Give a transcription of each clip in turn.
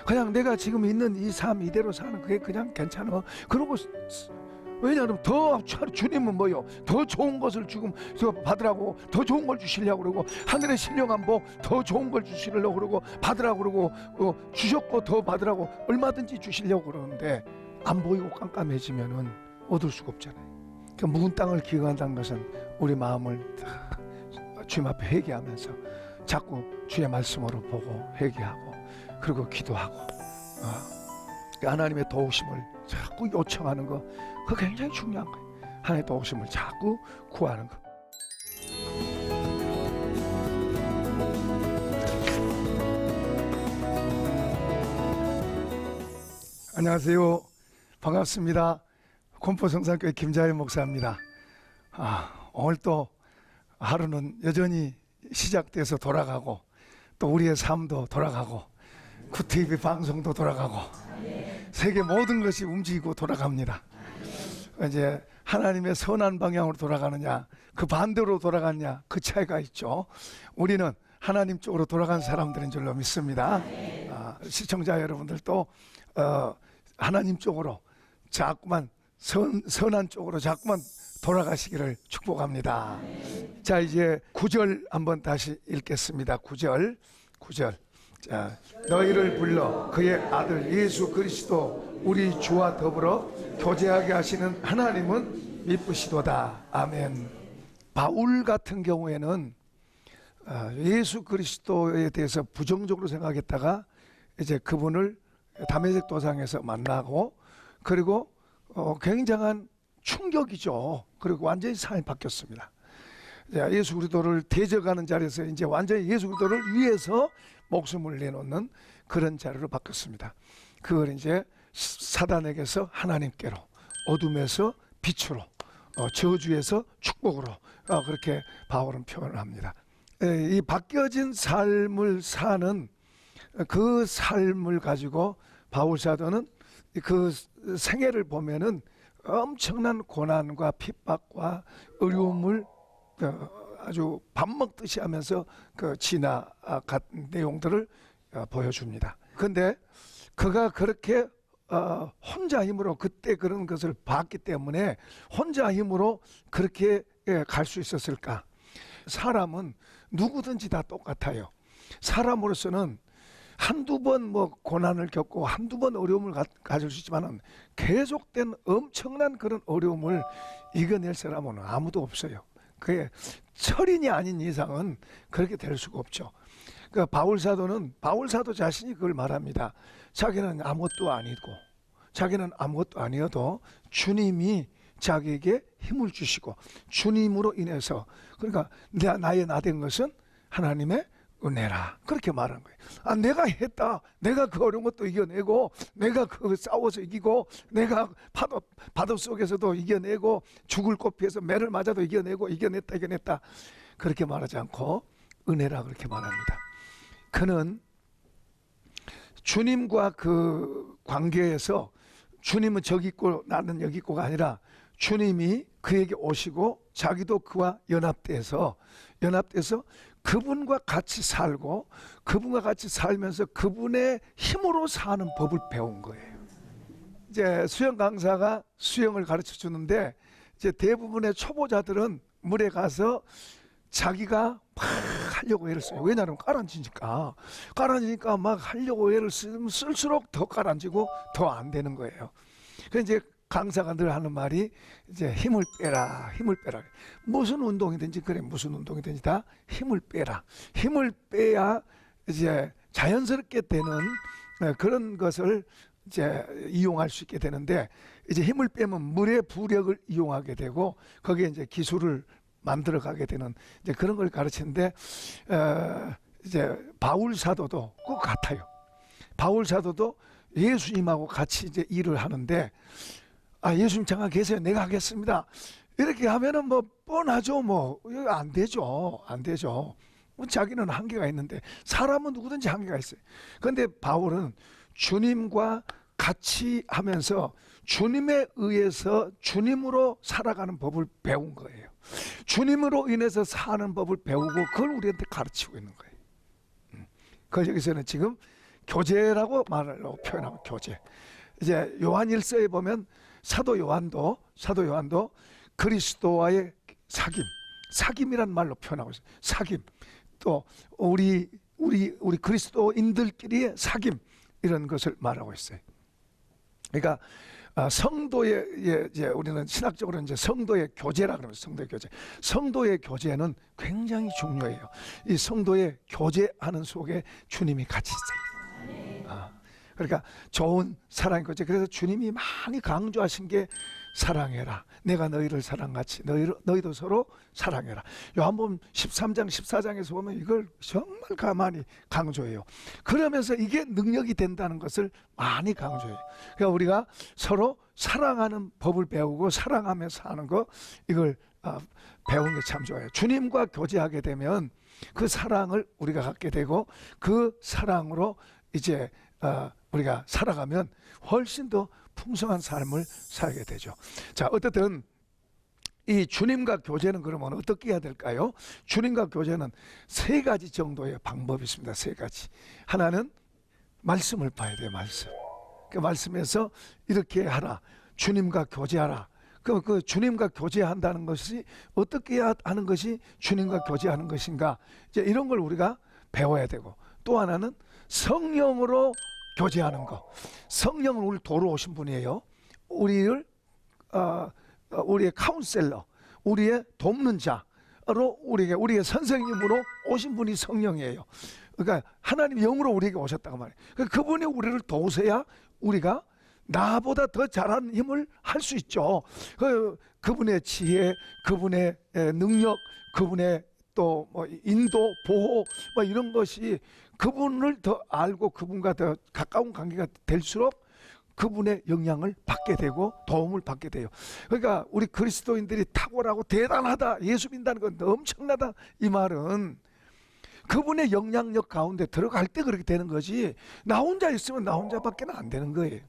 그냥 내가 지금 있는 이 삶 이대로 사는 그게 그냥 괜찮아. 그러고 왜냐하면 더 주님은 뭐요? 더 좋은 것을 지금 받으라고, 더 좋은 걸 주시려고 그러고, 하늘의 신령한 복 더 좋은 걸 주시려고 그러고, 받으라고 그러고, 주셨고 더 받으라고 얼마든지 주시려고 그러는데 안 보이고 깜깜해지면은 얻을 수가 없잖아요. 그 묵은 땅을 기억한다는 것은 우리 마음을 다 주님 앞에 회개하면서 자꾸 주의 말씀으로 보고 회개하고, 그리고 기도하고, 하나님의 도우심을 자꾸 요청하는 거, 그거 굉장히 중요한 거예요. 하나님의 도우심을 자꾸 구하는 거. 안녕하세요. 반갑습니다. 공포성산교회 김자일 목사입니다. 오늘 또 하루는 여전히 시작돼서 돌아가고, 또 우리의 삶도 돌아가고, 구TV 방송도 돌아가고, 세계 모든 것이 움직이고 돌아갑니다. 이제 하나님의 선한 방향으로 돌아가느냐, 그 반대로 돌아가느냐, 그 차이가 있죠. 우리는 하나님 쪽으로 돌아간 사람들인 줄로 믿습니다. 시청자 여러분들도 하나님 쪽으로 자꾸만 선한 쪽으로 자꾸만 돌아가시기를 축복합니다. 자, 이제 9절 한번 다시 읽겠습니다. 9절. 자, 너희를 불러 그의 아들 예수 그리스도 우리 주와 더불어 교제하게 하시는 하나님은 미쁘시도다. 아멘. 바울 같은 경우에는 예수 그리스도에 대해서 부정적으로 생각했다가 이제 그분을 다메섹 도상에서 만나고, 그리고 굉장한 충격이죠. 그리고 완전히 삶이 바뀌었습니다. 예수 그리스도를 대적하는 자리에서 이제 완전히 예수 그리스도를 위해서 목숨을 내놓는 그런 자리로 바뀌었습니다. 그걸 이제 사단에게서 하나님께로, 어둠에서 빛으로, 저주에서 축복으로, 그렇게 바울은 표현을 합니다. 이 바뀌어진 삶을 사는 그 삶을 가지고 바울 사도는 그 생애를 보면은 엄청난 고난과 핍박과 어려움을 아주 밥 먹듯이 하면서 그 지나간 내용들을 보여줍니다. 근데 그가 그렇게 혼자 힘으로 그때 그런 것을 봤기 때문에 혼자 힘으로 그렇게 갈 수 있었을까? 사람은 누구든지 다 똑같아요. 사람으로서는 한두 번 뭐 고난을 겪고 한두 번 어려움을 가질 수 있지만은 계속된 엄청난 그런 어려움을 이겨낼 사람은 아무도 없어요. 그게 철인이 아닌 이상은 그렇게 될 수가 없죠. 그 바울 사도 자신이 그걸 말합니다. 자기는 아무것도 아니고, 자기는 아무것도 아니어도 주님이 자기에게 힘을 주시고, 주님으로 인해서, 그러니까 나의 나 된 것은 하나님의 은혜라, 그렇게 말한 거예요. 내가 했다, 내가 그 어려운 것도 이겨내고, 내가 그 싸워서 이기고, 내가 파도 속에서도 이겨내고, 죽을 고피에서 매를 맞아도 이겨냈다 그렇게 말하지 않고 은혜라 그렇게 말합니다. 그는 주님과 그 관계에서 주님은 저기 있고 나는 여기 있고가 아니라 주님이 그에게 오시고 자기도 그와 연합돼서 그분과 같이 살고, 그분과 같이 살면서 그분의 힘으로 사는 법을 배운 거예요. 이제 수영 강사가 수영을 가르쳐 주는데, 이제 대부분의 초보자들은 물에 가서 자기가 막 하려고 애를 써요. 왜냐하면 가라앉으니까 막 하려고 애를 쓸수록 더 가라앉고 더 안 되는 거예요. 그래서 이제 강사가 늘 하는 말이 이제 힘을 빼라. 무슨 운동이든지 그래, 무슨 운동이든지 다 힘을 빼라. 힘을 빼야 이제 자연스럽게 되는 그런 것을 이제 이용할 수 있게 되는데, 이제 힘을 빼면 물의 부력을 이용하게 되고 거기에 이제 기술을 만들어 가게 되는 이제 그런 걸 가르치는데, 이제 바울 사도도 꼭 같아요. 바울 사도도 예수님하고 같이 이제 일을 하는데, 예수님 잠깐 계세요. 내가 하겠습니다. 이렇게 하면은 뭐 뻔하죠. 뭐 안 되죠. 자기는 한계가 있는데, 사람은 누구든지 한계가 있어요. 그런데 바울은 주님과 같이 하면서 주님에 의해서 주님으로 살아가는 법을 배운 거예요. 주님으로 인해서 사는 법을 배우고 그걸 우리한테 가르치고 있는 거예요. 그 여기서는 지금 교제라고 말하려고 표현하고 교제. 이제 요한일서에 보면 사도 요한도 그리스도와의 사귐이란 말로 표현하고 있어요. 사귐. 또 우리 그리스도인들끼리의 사귐, 이런 것을 말하고 있어요. 그러니까 성도의, 이제 우리는 신학적으로 이제 성도의 교제라 그러면 성도의 교제. 성도의 교제는 굉장히 중요해요. 이 성도의 교제하는 속에 주님이 같이 있어요. 그러니까 좋은 사랑의 교제. 그래서 주님이 많이 강조하신 게 사랑해라. 내가 너희를 사랑같이 너희도 서로 사랑해라. 요한복음 13장 14장에서 보면 이걸 정말 가만히 강조해요. 그러면서 이게 능력이 된다는 것을 많이 강조해요. 그러니까 우리가 서로 사랑하는 법을 배우고 사랑하며 사는 거, 이걸 배우는 게 참 좋아요. 주님과 교제하게 되면 그 사랑을 우리가 갖게 되고, 그 사랑으로 이제 우리가 살아가면 훨씬 더 풍성한 삶을 살게 되죠. 자, 어쨌든 이 주님과 교제는 그러면 어떻게 해야 될까요? 주님과 교제는 세 가지 정도의 방법이 있습니다. 세 가지. 하나는 말씀을 봐야 돼요. 말씀. 그 말씀에서 이렇게 하라. 주님과 교제하라. 그 주님과 교제한다는 것이 어떻게 하는 것이 주님과 교제하는 것인가? 이제 이런 걸 우리가 배워야 되고, 또 하나는 성령으로 교제하는 거. 성령은 우리 도로 오신 분이에요. 우리를 우리의 카운셀러, 우리의 돕는 자로, 우리의 선생님으로 오신 분이 성령이에요. 그러니까 하나님 영으로 우리에게 오셨다고 말해요. 그분이 우리를 도우셔야 우리가 나보다 더 잘하는 힘을 할 수 있죠. 그분의 지혜, 그분의 능력, 그분의 또 뭐 인도, 보호, 뭐 이런 것이, 그분을 더 알고 그분과 더 가까운 관계가 될수록 그분의 영향을 받게 되고 도움을 받게 돼요. 그러니까 우리 그리스도인들이 탁월하고 대단하다, 예수 믿는다는 건 엄청나다, 이 말은 그분의 영향력 가운데 들어갈 때 그렇게 되는 거지, 나 혼자 있으면 나 혼자밖에 안 되는 거예요.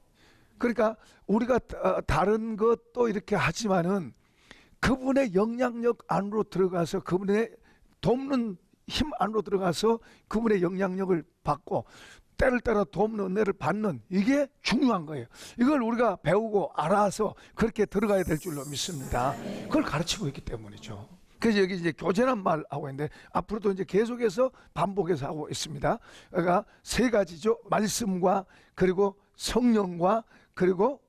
그러니까 우리가 다른 것도 이렇게 하지만은 그분의 영향력 안으로 들어가서, 그분의 돕는 힘 안으로 들어가서 그분의 영향력을 받고 때를 따라 돕는 은혜를 받는, 이게 중요한 거예요. 이걸 우리가 배우고 알아서 그렇게 들어가야 될 줄로 믿습니다. 그걸 가르치고 있기 때문이죠. 그래서 여기 이제 교제란 말 하고 있는데, 앞으로도 이제 계속해서 반복해서 하고 있습니다. 그러니까 세 가지죠. 말씀과, 그리고 성령과, 그리고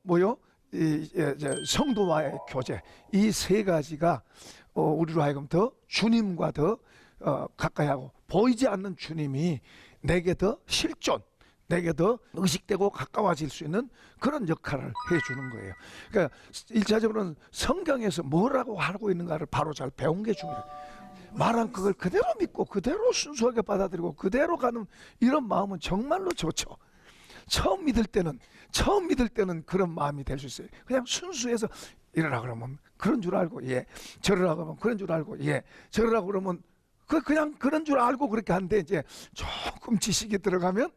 성도와의 교제. 이 세 가지가 우리로 하여금 더 주님과 더 가까이 하고, 보이지 않는 주님이 내게 더 실존, 내게 더 의식되고 가까워질 수 있는 그런 역할을 해주는 거예요. 그러니까 1차적으로는 성경에서 뭐라고 하고 있는가를 바로 잘 배운 게 중요해요. 말한 그걸 그대로 믿고 그대로 순수하게 받아들이고 그대로 가는 이런 마음은 정말로 좋죠. 처음 믿을 때는 그런 마음이 될 수 있어요. 그냥 순수해서 이러라 그러면 그런 줄 알고 예, 저러라 그러면 그런 줄 알고 예, 저러라 그러면 그냥 그런 줄 알고 그렇게 하는데, 이제 조금 지식이 들어가면은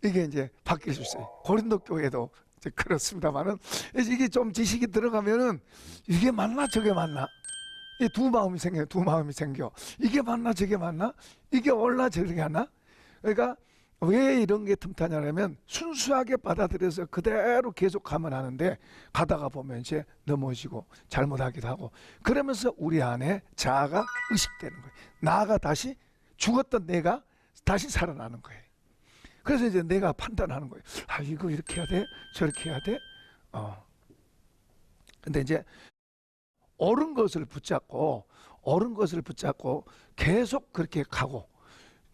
이게 이제 바뀔 수 있어요. 고린도 교회도 이제 그렇습니다만은, 이게 좀 지식이 들어가면은 이게 맞나 저게 맞나, 이 두 마음이 생겨. 이게 맞나 저게 맞나, 이게 옳나 저게 하나. 그러니까 왜 이런 게 틈타냐면, 순수하게 받아들여서 그대로 계속하면 하는데, 가다가 보면 이제 넘어지고 잘못하기도 하고, 그러면서 우리 안에 자아가 의식되는 거예요. 나가 다시, 죽었던 내가 다시 살아나는 거예요. 그래서 이제 내가 판단하는 거예요. 아, 이거 이렇게 해야 돼? 저렇게 해야 돼? 근데 이제 옳은 것을 붙잡고 계속 그렇게 가고,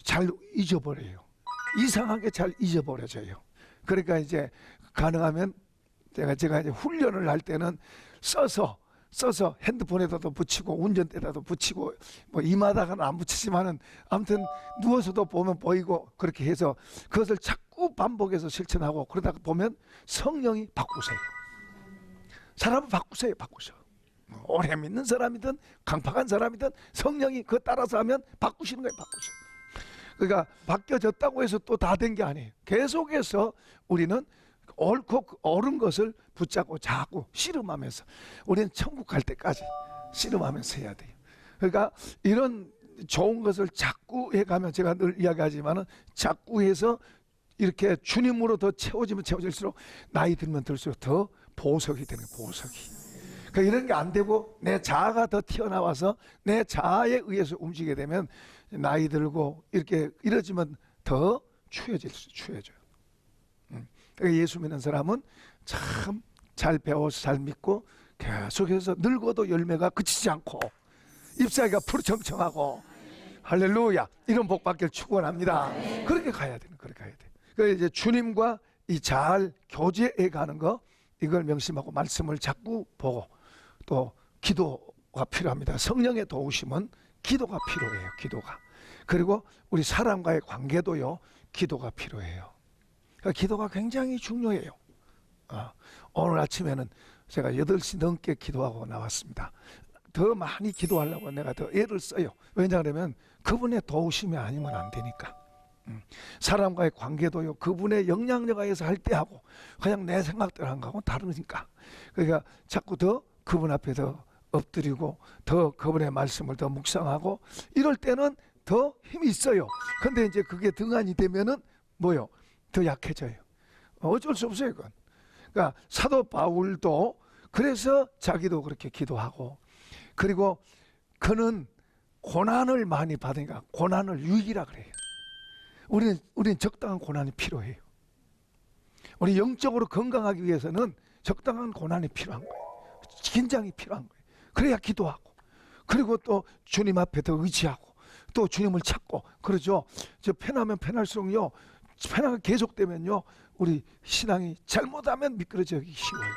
잘 잊어버려요. 이상하게 잘 잊어버려져요. 그러니까 이제 가능하면 제가 이제 훈련을 할 때는 써서 핸드폰에다도 붙이고 운전대에다도 붙이고, 뭐 이마다가는 안 붙이지만은 아무튼 누워서도 보면 보이고, 그렇게 해서 그것을 자꾸 반복해서 실천하고, 그러다가 보면 성령이 바꾸세요. 사람을 바꾸세요. 오래 믿는 사람이든 강팍한 사람이든 성령이 그거 따라서 하면 바꾸시는 거예요. 그러니까 바뀌어졌다고 해서 또 다 된 게 아니에요. 계속해서 우리는 옳고 옳은 것을 붙잡고 자꾸 씨름하면서, 우리는 천국 갈 때까지 씨름하면서 해야 돼요. 그러니까 이런 좋은 것을 자꾸 해가면, 제가 늘 이야기하지만은 자꾸 해서 이렇게 주님으로 더 채워지면 채워질수록 나이 들면 들수록 더 보석이 되는 거예요. 보석이. 그러니까 이런 게 안 되고 내 자아가 더 튀어나와서 내 자아에 의해서 움직이게 되면 나이 들고 이렇게 이러지면 더 추해져요. 그러니까 예수 믿는 사람은 참 잘 배워서 잘 믿고 계속해서 늙어도 열매가 그치지 않고 잎사귀가 푸르청청하고 할렐루야, 이런 복 받기를 축원합니다. 그렇게 가야 돼요. 그렇게 가야 돼. 그 이제 주님과 이 잘 교제해 가는 거, 이걸 명심하고 말씀을 자꾸 보고, 또 기도가 필요합니다. 성령의 도우심은 기도가 필요해요. 기도가. 그리고 우리 사람과의 관계도요, 기도가 필요해요. 그러니까 기도가 굉장히 중요해요. 오늘 아침에는 제가 8시 넘게 기도하고 나왔습니다. 더 많이 기도하려고 내가 더 애를 써요. 왜냐하면 그분의 도우심이 아니면 안 되니까. 사람과의 관계도요, 그분의 영향력 하에서 할 때 하고 그냥 내 생각대로 한 거하고는 다르니까. 그러니까 자꾸 더 그분 앞에 더 엎드리고 더 그분의 말씀을 더 묵상하고 이럴 때는 더 힘이 있어요. 근데 이제 그게 등한이 되면은 뭐요? 더 약해져요. 어쩔 수 없어요, 그건. 그러니까 사도 바울도 그래서 자기도 그렇게 기도하고, 그리고 그는 고난을 많이 받으니까 고난을 유익이라 그래요. 우리는 적당한 고난이 필요해요. 우리 영적으로 건강하기 위해서는 적당한 고난이 필요한 거예요. 긴장이 필요한 거예요. 그래야 기도하고, 그리고 또 주님 앞에 더 의지하고, 또 주님을 찾고, 그러죠. 저 편하면 편할수록요, 편하게 계속되면요, 우리 신앙이 잘못하면 미끄러지기 쉬워요.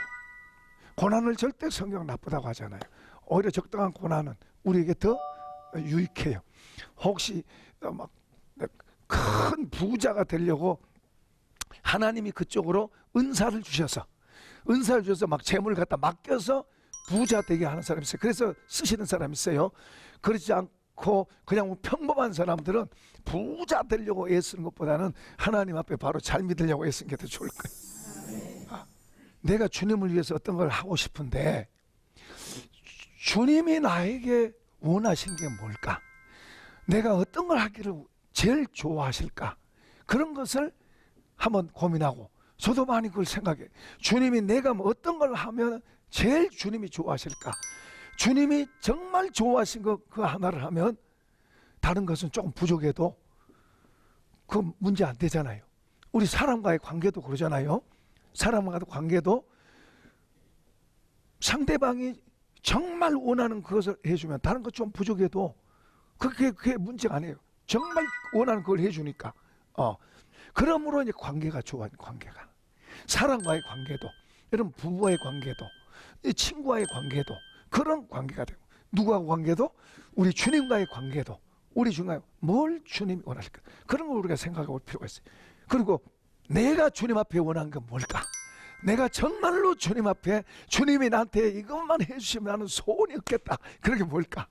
고난을 절대 성경 나쁘다고 하잖아요. 오히려 적당한 고난은 우리에게 더 유익해요. 혹시 막 큰 부자가 되려고 하나님이 그쪽으로 은사를 주셔서 막 재물을 갖다 맡겨서 부자 되게 하는 사람이 있어요. 그래서 쓰시는 사람이 있어요. 그렇지 않고 그냥 평범한 사람들은 부자 되려고 애쓰는 것보다는 하나님 앞에 바로 잘 믿으려고 애쓰는 게 더 좋을 거예요. 내가 주님을 위해서 어떤 걸 하고 싶은데 주님이 나에게 원하신 게 뭘까? 내가 어떤 걸 하기를 제일 좋아하실까? 그런 것을 한번 고민하고, 저도 많이 그걸 생각해. 주님이 내가 뭐 어떤 걸 하면 제일 주님이 좋아하실까? 주님이 정말 좋아하신 거 그 하나를 하면 다른 것은 조금 부족해도 그 문제 안 되잖아요. 우리 사람과의 관계도 그러잖아요. 사람과의 관계도 상대방이 정말 원하는 그것을 해주면 다른 것 좀 부족해도 그게 문제가 아니에요. 정말 원하는 그걸 해주니까. 그러므로 이제 관계가 좋아요. 관계가. 사람과의 관계도, 여러분 부부와의 관계도, 친구와의 관계도 그런 관계가 되고, 누구하고 관계도, 우리 주님과의 관계도, 우리 중에 뭘 주님이 원하실까? 그런 걸 우리가 생각해 볼 필요가 있어요. 그리고 내가 주님 앞에 원하는 건 뭘까? 내가 정말로 주님 앞에 주님이 나한테 이것만 해주시면 나는 소원이 없겠다. 그런 게 뭘까?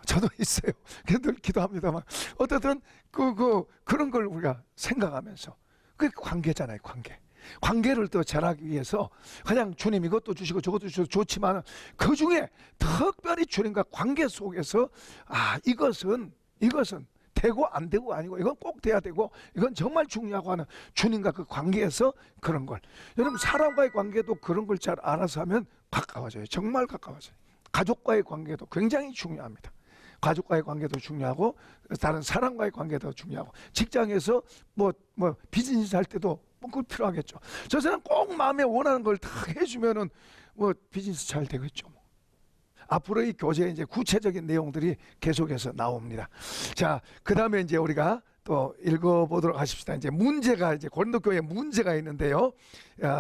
저도 있어요. 늘 기도합니다만 어쨌든 그런 걸 우리가 생각하면서, 그게 관계잖아요. 관계를 더 잘하기 위해서 그냥 주님 이것도 주시고 저것도 주셔도 좋지만 그 중에 특별히 주님과 관계 속에서 이것은 되고 안 되고 아니고 이건 꼭 돼야 되고 이건 정말 중요하고 하는 주님과 그 관계에서 그런 걸, 여러분 사람과의 관계도 그런 걸 잘 알아서 하면 가까워져요. 정말 가까워져요. 가족과의 관계도 굉장히 중요합니다. 가족과의 관계도 중요하고 다른 사람과의 관계도 중요하고, 직장에서 뭐 비즈니스 할 때도 그걸 필요하겠죠. 저 사람 꼭 마음에 원하는 걸 다 해주면은 뭐 비즈니스 잘 되겠죠. 앞으로 이 교재에 이제 구체적인 내용들이 계속해서 나옵니다. 자, 그 다음에 이제 우리가 또 읽어보도록 하십시다. 이제 고린도 교회에 문제가 있는데요.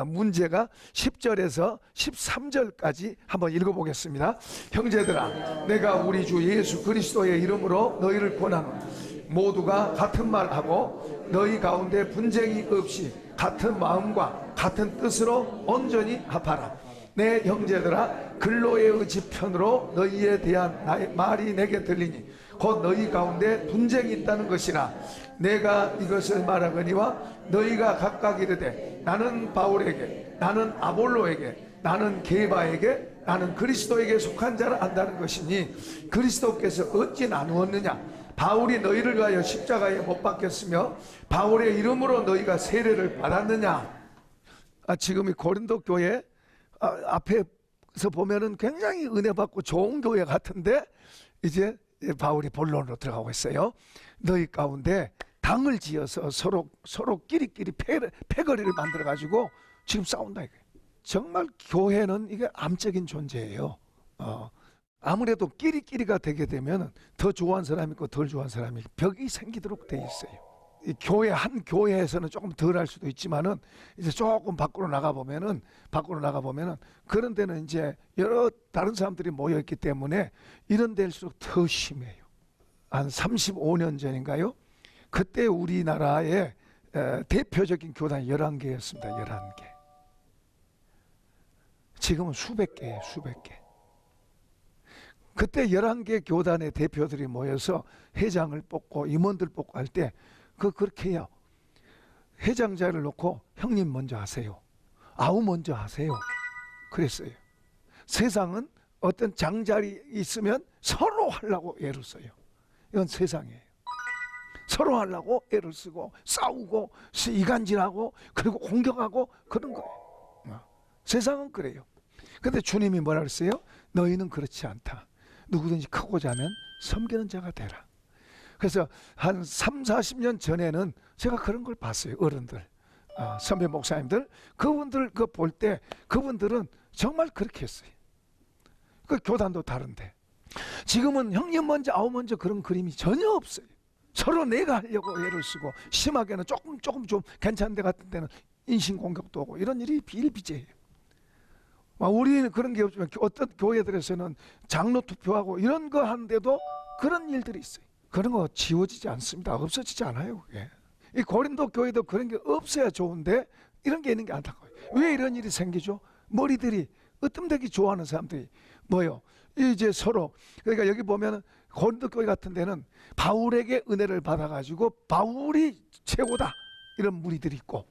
문제가 10절에서 13절까지 한번 읽어보겠습니다. 형제들아, 내가 우리 주 예수 그리스도의 이름으로 너희를 권하노니 모두가 같은 말하고 너희 가운데 분쟁이 없이 같은 마음과 같은 뜻으로 온전히 합하라. 내 형제들아, 근로의 의지편으로 너희에 대한 나의 말이 내게 들리니 곧 너희 가운데 분쟁이 있다는 것이라. 내가 이것을 말하거니와 너희가 각각 이르되 나는 바울에게, 나는 아볼로에게, 나는 게바에게 나는 그리스도에게 속한 자를 안다는 것이니 그리스도께서 어찌 나누었느냐. 바울이 너희를 위하여 십자가에 못 박혔으며 바울의 이름으로 너희가 세례를 받았느냐. 지금 이 고린도 교회 앞에서 보면은 굉장히 은혜 받고 좋은 교회 같은데 이제 바울이 본론으로 들어가고 있어요. 너희 가운데 당을 지어서 서로 끼리끼리 패거리를 만들어 가지고 지금 싸운다 이거예요. 정말 교회는 이게 암적인 존재예요. 아무래도 끼리끼리가 되게 되면 더 좋아하는 사람이 있고 덜 좋아하는 사람이 벽이 생기도록 돼 있어요. 이 교회 한 교회에서는 조금 덜 할 수도 있지만은 이제 조금 밖으로 나가 보면은 그런 데는 이제 여러 다른 사람들이 모여 있기 때문에 이런 데일수록 더 심해요. 한 35년 전인가요? 그때 우리나라의 대표적인 교단이 11개였습니다. 11개. 지금은 수백 개예요. 수백 개. 그때 11개 교단의 대표들이 모여서 회장을 뽑고 임원들 뽑고 할 때 그렇게 해요. 회장자를 놓고 형님 먼저 하세요. 아우 먼저 하세요. 그랬어요. 세상은 어떤 장자리 있으면 서로 하려고 애를 써요. 이건 세상이에요. 서로 하려고 애를 쓰고 싸우고 이간질하고 그리고 공격하고 그런 거예요. 세상은 그래요. 근데 주님이 뭐라 그랬어요? 너희는 그렇지 않다. 누구든지 크고자 하면 섬기는 자가 되라. 그래서 한 3, 40년 전에는 제가 그런 걸 봤어요. 어른들, 선배 목사님들, 그분들 볼 때 그분들은 정말 그렇게 했어요. 그 교단도 다른데 지금은 형님 먼저 아우 먼저 그런 그림이 전혀 없어요. 서로 내가 하려고 애를 쓰고 심하게는 조금 좀 괜찮은 데 같은 데는 인신공격도 오고 이런 일이 비일비재해요. 우리는 그런 게 없지만 어떤 교회들에서는 장로 투표하고 이런 거 하는데도 그런 일들이 있어요. 그런 거 지워지지 않습니다. 없어지지 않아요. 그게. 이 고린도 교회도 그런 게 없어야 좋은데 이런 게 있는 게 안타까워요. 왜 이런 일이 생기죠? 머리들이 으뜸되기 좋아하는 사람들이 뭐요? 이제 서로 그러니까 여기 보면은 고린도 교회 같은 데는 바울에게 은혜를 받아가지고 바울이 최고다 이런 무리들이 있고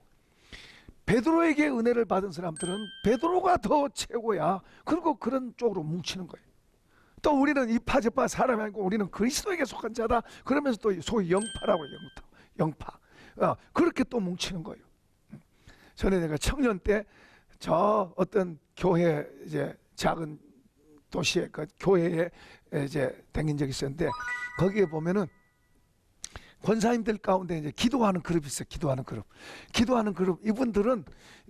베드로에게 은혜를 받은 사람들은 베드로가 더 최고야. 그리고 그런 쪽으로 뭉치는 거예요. 또 우리는 이파 저파 사람이 아니고 우리는 그리스도에게 속한 자다. 그러면서 또 소위 영파라고 해요. 영파. 그렇게 또 뭉치는 거예요. 전에 내가 청년 때 저 어떤 교회 이제 작은 도시의 그 교회에 이제 다닌 적이 있었는데 거기에 보면은 권사님들 가운데 이제 기도하는 그룹이 있어요. 기도하는 그룹 이분들은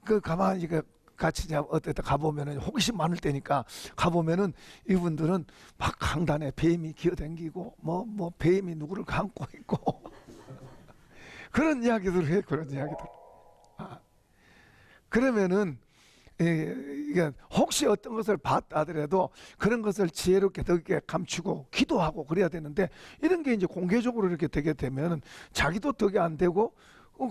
그 가만히 같이 어디다 가보면은 호기심 많을 때니까 가보면은 이분들은 막 강단에 뱀이 기어다니고 뭐 뱀이 누구를 감고 있고 그런 이야기들을 해요. 그런 이야기들. 그러면은 이게 혹시 어떤 것을 봤다 하더라도 그런 것을 지혜롭게 덕게 감추고 기도하고 그래야 되는데 이런 게 이제 공개적으로 이렇게 되게 되면은 자기도 덕이 안 되고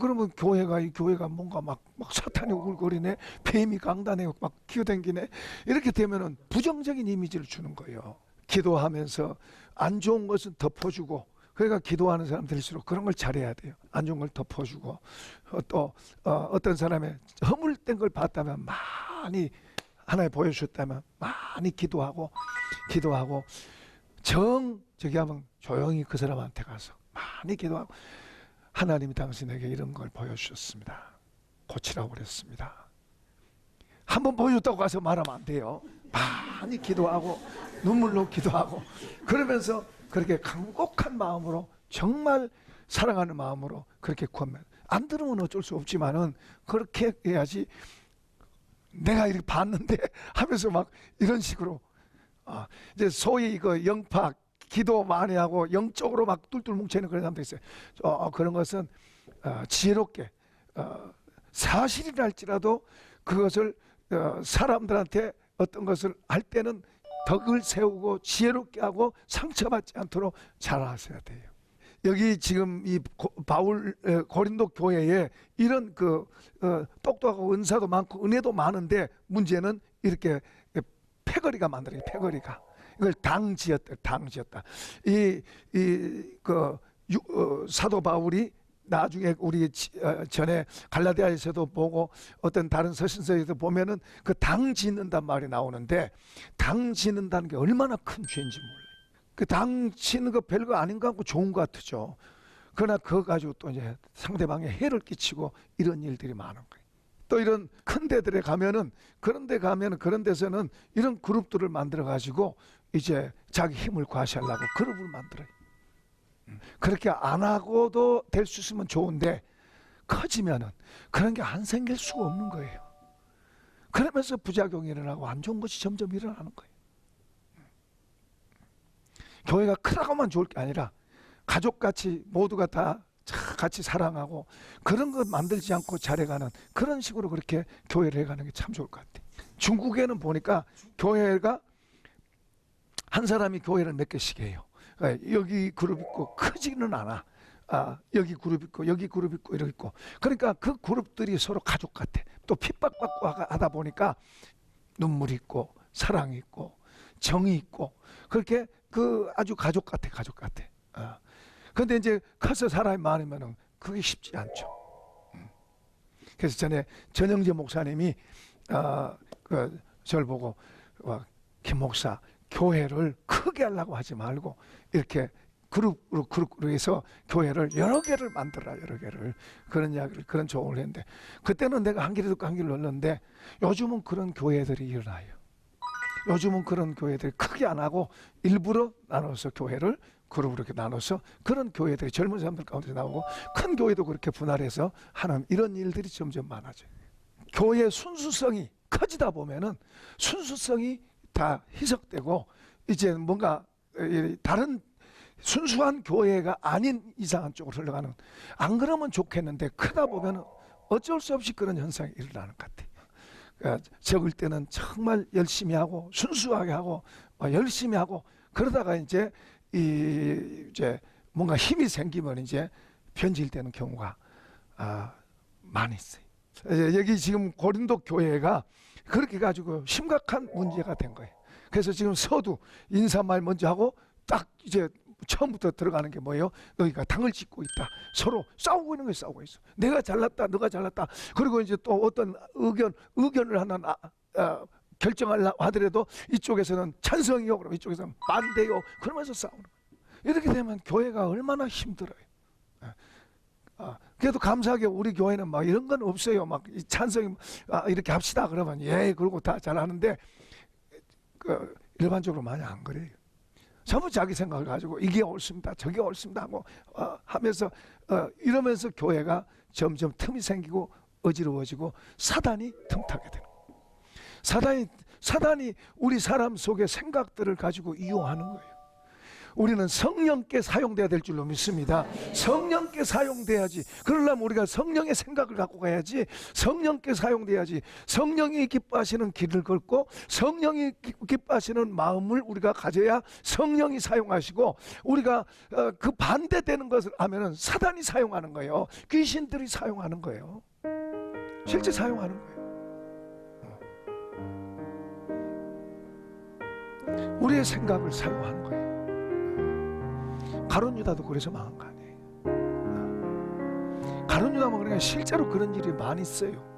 그러면 이 교회가 뭔가 막 사탄이 우글거리네, 뱀이 강단에 막 기어다니네 이렇게 되면은 부정적인 이미지를 주는 거예요. 기도하면서 안 좋은 것은 덮어주고 그러니까 기도하는 사람들일수록 그런 걸 잘해야 돼요. 안 좋은 걸 덮어주고 또 어떤 사람의 허물된 걸 봤다면 많이 하나님 보여주셨다면 많이 기도하고 저기 하면 조용히 그 사람한테 가서 많이 기도하고 하나님이 당신에게 이런 걸 보여주셨습니다. 고치라고 그랬습니다. 한번 보여줬다고 가서 말하면 안 돼요. 많이 기도하고 눈물로 기도하고 그러면서 그렇게 간곡한 마음으로 정말 사랑하는 마음으로 그렇게 구하면 안 들으면 어쩔 수 없지만은 그렇게 해야지. 내가 이렇게 봤는데 하면서 막 이런 식으로 이제 소위 그 영파 기도 많이 하고 영적으로 막 뚫뚫 뭉쳐있는 그런 사람도 있어요. 그런 것은 지혜롭게 사실이라 할지라도 그것을 사람들한테 어떤 것을 할 때는 덕을 세우고 지혜롭게 하고 상처받지 않도록 잘 하셔야 돼요. 여기 지금 이 바울 고린도 교회에 이런 똑똑하고 은사도 많고 은혜도 많은데 문제는 이렇게 패거리가 만들어요. 패거리가 이걸 당지었다. 사도 바울이 나중에 우리 전에 갈라디아에서도 보고 어떤 다른 서신서에도 보면은 그 당 짓는단 말이 나오는데, 당 짓는다는 게 얼마나 큰 죄인지 몰라요. 그 당 짓는 거 별거 아닌 것 같고 좋은 것 같죠. 그러나 그거 가지고 또 이제 상대방에 해를 끼치고 이런 일들이 많은 거예요. 또 이런 큰 데들에 가면은, 그런 데 가면은, 그런 데서는 이런 그룹들을 만들어 가지고 이제 자기 힘을 과시하려고 그룹을 만들어요. 그렇게 안 하고도 될 수 있으면 좋은데, 커지면은 그런 게 안 생길 수가 없는 거예요. 그러면서 부작용이 일어나고 안 좋은 것이 점점 일어나는 거예요. 교회가 크다고만 좋을 게 아니라 가족같이 모두가 다 같이 사랑하고 그런 것 만들지 않고 잘해가는 그런 식으로 그렇게 교회를 해가는 게 참 좋을 것 같아요. 중국에는 보니까 교회가 한 사람이 교회를 몇 개씩 해요. 여기 그룹 있고 크지는 않아. 여기 그룹 있고 여기 그룹 있고 이렇게 있고, 그러니까 그 그룹들이 서로 가족 같아. 또 핍박받고 하다 보니까 눈물이 있고 사랑이 있고 정이 있고, 그렇게 그 아주 가족 같아, 가족 같아. 근데 이제 커서 사람이 많으면은 그게 쉽지 않죠. 그래서 전에 전영재 목사님이 저를 보고 김 목사, 교회를 크게 하려고 하지 말고 이렇게 그룹으로 해서 교회를 여러 개를 만들어라, 여러 개를. 그런 이야기를, 그런 조언을 했는데, 그때는 내가 한 길을 듣고 한 길을 넣었는데, 요즘은 그런 교회들이 일어나요. 요즘은 그런 교회들이 크게 안 하고 일부러 나눠서 교회를 그룹으로 이렇게 나눠서 그런 교회들이 젊은 사람들 가운데 나오고, 큰 교회도 그렇게 분할해서 하는 이런 일들이 점점 많아져요. 교회의 순수성이 커지다 보면은 순수성이 다 희석되고 이제 뭔가 다른 순수한 교회가 아닌 이상한 쪽으로 흘러가는, 안 그러면 좋겠는데 크다 보면 어쩔 수 없이 그런 현상이 일어나는 것 같아요. 그러니까 적을 때는 정말 열심히 하고 순수하게 하고 열심히 하고, 그러다가 이제 뭔가 힘이 생기면 이제 변질되는 경우가 많이 있어요. 여기 지금 고린도 교회가 그렇게 가지고 심각한 문제가 된 거예요. 그래서 지금 서두 인사말 먼저 하고 딱 이제 처음부터 들어가는 게 뭐예요? 너희가 당을 짓고 있다. 서로 싸우고 있는 거예요. 싸우고 있어. 내가 잘났다, 너가 잘났다. 그리고 이제 또 어떤 의견을 하나 결정하려고 하더라도 이쪽에서는 찬성이요, 그럼 이쪽에서는 반대요. 그러면서 싸우는 거예요. 이렇게 되면 교회가 얼마나 힘들어요. 그래도 감사하게 우리 교회는 막 이런 건 없어요. 막 찬성이 이렇게 합시다 그러면 그러고 다 잘하는데, 일반적으로 많이 안 그래요. 전부 자기 생각을 가지고 이게 옳습니다, 저게 옳습니다 하고 하면서 이러면서 교회가 점점 틈이 생기고 어지러워지고 사단이 틈타게 되는 거예요. 사단이 우리 사람 속의 생각들을 가지고 이용하는 거예요. 우리는 성령께 사용돼야 될 줄로 믿습니다. 성령께 사용돼야지. 그러려면 우리가 성령의 생각을 갖고 가야지. 성령께 사용돼야지. 성령이 기뻐하시는 길을 걷고 성령이 기뻐하시는 마음을 우리가 가져야 성령이 사용하시고, 우리가 그 반대되는 것을 하면은 사단이 사용하는 거예요. 귀신들이 사용하는 거예요. 실제 사용하는 거예요. 우리의 생각을 사용하는 거예요. 가룟 유다도 그래서 망한 거 아니에요. 가룟 유다만 그러니까 실제로 그런 일이 많이 있어요.